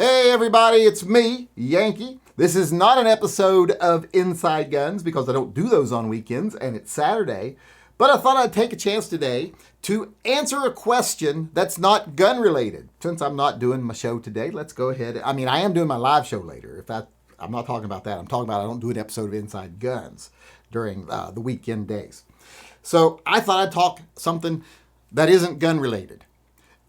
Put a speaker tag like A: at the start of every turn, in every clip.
A: Hey everybody, it's me, Yankee. This is not an episode of Inside Guns because I don't do those on weekends and it's Saturday, but I thought I'd take a chance today to answer a question that's not gun related. Since I'm not doing my show today, let's go ahead. I am doing my live show later. I'm not talking about that. I'm talking about I don't do an episode of Inside Guns during the weekend days. So I thought I'd talk something that isn't gun related.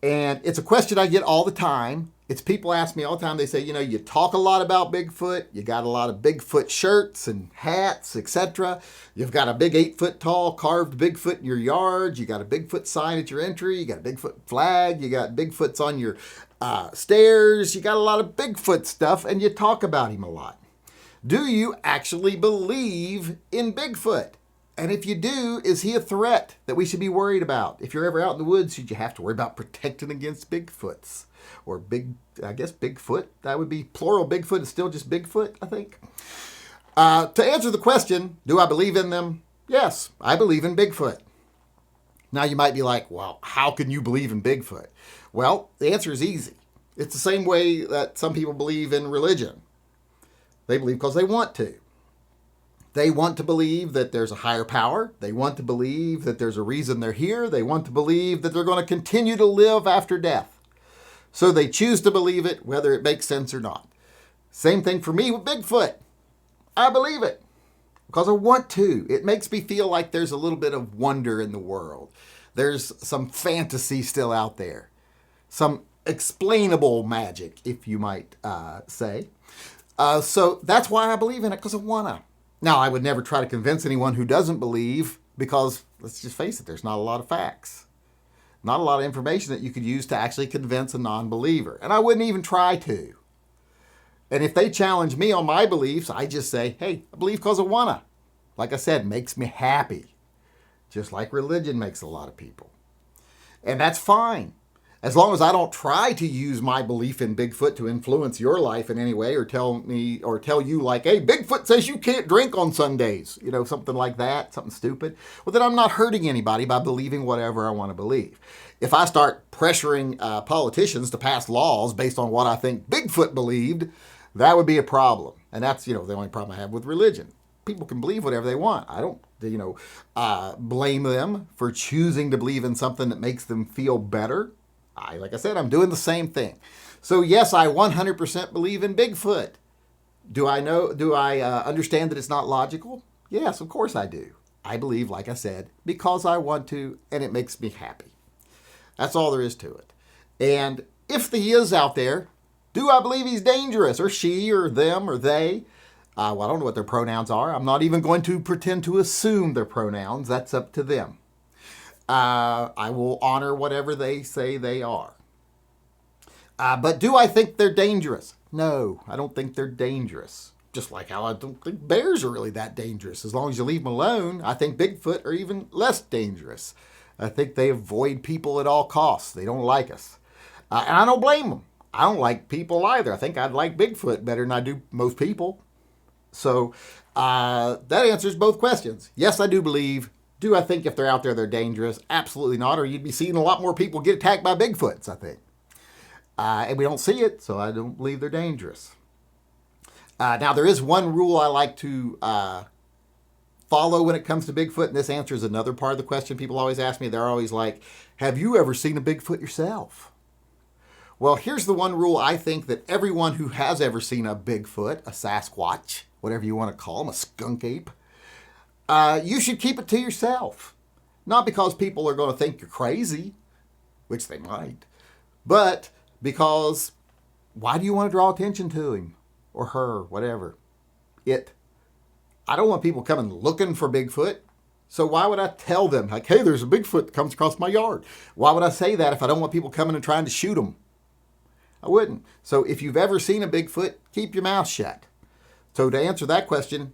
A: And it's a question I get all the time. It's people ask me all the time. They say, you talk a lot about Bigfoot. You got a lot of Bigfoot shirts and hats, etc. You've got a big 8-foot tall carved Bigfoot in your yard. You got a Bigfoot sign at your entry. You got a Bigfoot flag. You got Bigfoots on your stairs. You got a lot of Bigfoot stuff, and you talk about him a lot. Do you actually believe in Bigfoot? And if you do, is he a threat that we should be worried about? If you're ever out in the woods, should you have to worry about protecting against Bigfoots? Or Bigfoot, that would be plural. Bigfoot is still just Bigfoot, I think. To answer the question, do I believe in them? Yes, I believe in Bigfoot. Now you might be like, well, how can you believe in Bigfoot? Well, the answer is easy. It's the same way that some people believe in religion. They believe because they want to. They want to believe that there's a higher power. They want to believe that there's a reason they're here. They want to believe that they're going to continue to live after death. So they choose to believe it, whether it makes sense or not. Same thing for me with Bigfoot. I believe it because I want to. It makes me feel like there's a little bit of wonder in the world. There's some fantasy still out there. Some explainable magic, if you might say. So that's why I believe in it, because I want to. Now, I would never try to convince anyone who doesn't believe because, let's just face it, there's not a lot of facts. Not a lot of information that you could use to actually convince a non-believer. And I wouldn't even try to. And if they challenge me on my beliefs, I just say, hey, I believe because I want to. Like I said, makes me happy. Just like religion makes a lot of people. And that's fine. As long as I don't try to use my belief in Bigfoot to influence your life in any way or tell you like, hey, Bigfoot says you can't drink on Sundays, something like that, something stupid. Well, then I'm not hurting anybody by believing whatever I want to believe. If I start pressuring politicians to pass laws based on what I think Bigfoot believed, that would be a problem. And that's, the only problem I have with religion. People can believe whatever they want. I don't, blame them for choosing to believe in something that makes them feel better. Like I said, I'm doing the same thing. So yes, I 100% believe in Bigfoot. Do I understand that it's not logical? Yes, of course I do. I believe, like I said, because I want to, and it makes me happy. That's all there is to it. And if he is out there, do I believe he's dangerous, or she, or them, or they? I don't know what their pronouns are. I'm not even going to pretend to assume their pronouns. That's up to them. I will honor whatever they say they are. But do I think they're dangerous? No, I don't think they're dangerous. Just like how I don't think bears are really that dangerous. As long as you leave them alone, I think Bigfoot are even less dangerous. I think they avoid people at all costs. They don't like us. And I don't blame them. I don't like people either. I think I'd like Bigfoot better than I do most people. So that answers both questions. Yes, I do believe. Do I think if they're out there, they're dangerous? Absolutely not, or you'd be seeing a lot more people get attacked by Bigfoots, I think. And we don't see it, so I don't believe they're dangerous. Now, there is one rule I like to follow when it comes to Bigfoot, and this answers another part of the question people always ask me. They're always like, have you ever seen a Bigfoot yourself? Well, here's the one rule I think that everyone who has ever seen a Bigfoot, a Sasquatch, whatever you want to call them, a skunk ape, you should keep it to yourself. Not because people are going to think you're crazy, which they might, but because why do you want to draw attention to him or her, whatever? I don't want people coming looking for Bigfoot. So why would I tell them, like, hey, there's a Bigfoot that comes across my yard? Why would I say that if I don't want people coming and trying to shoot them? I wouldn't. So if you've ever seen a Bigfoot, keep your mouth shut. So to answer that question,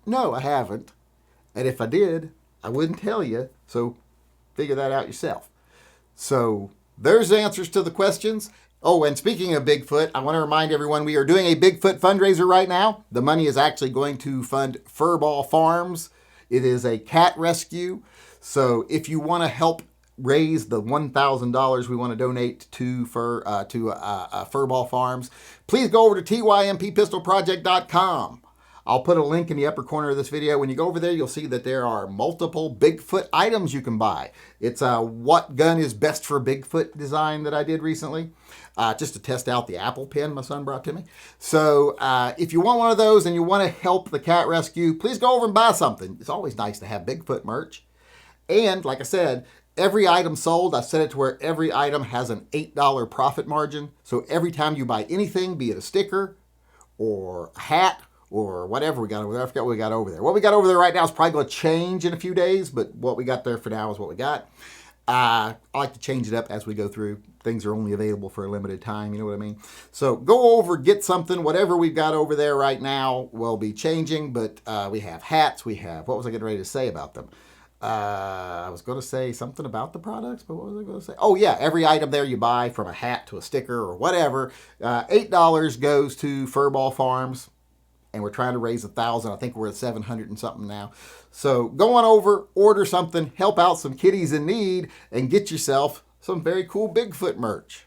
A: no, I haven't. And if I did, I wouldn't tell you. So figure that out yourself. So there's answers to the questions. Oh, and speaking of Bigfoot, I want to remind everyone we are doing a Bigfoot fundraiser right now. The money is actually going to fund Furball Farms. It is a cat rescue. So if you want to help raise the $1,000 we want to donate to Furball Farms, please go over to tympistolproject.com. I'll put a link in the upper corner of this video. When you go over there, you'll see that there are multiple Bigfoot items you can buy. It's a what gun is best for Bigfoot design that I did recently, just to test out the Apple pen my son brought to me. So if you want one of those and you want to help the cat rescue, please go over and buy something. It's always nice to have Bigfoot merch. And like I said, every item sold, I set it to where every item has an $8 profit margin. So every time you buy anything, be it a sticker or a hat or whatever we got over there. I forgot what we got over there. What we got over there right now is probably going to change in a few days, but what we got there for now is what we got. I like to change it up as we go through. Things are only available for a limited time, you know what I mean? So go over, get something. Whatever we've got over there right now will be changing, but we have hats. We have, what was I getting ready to say about them? I was going to say something about the products, but what was I going to say? Oh yeah, every item there you buy, from a hat to a sticker or whatever, $8 goes to Furball Farms. And we're trying to raise 1,000. I think we're at 700 and something now. So go on over, order something, help out some kitties in need, and get yourself some very cool Bigfoot merch.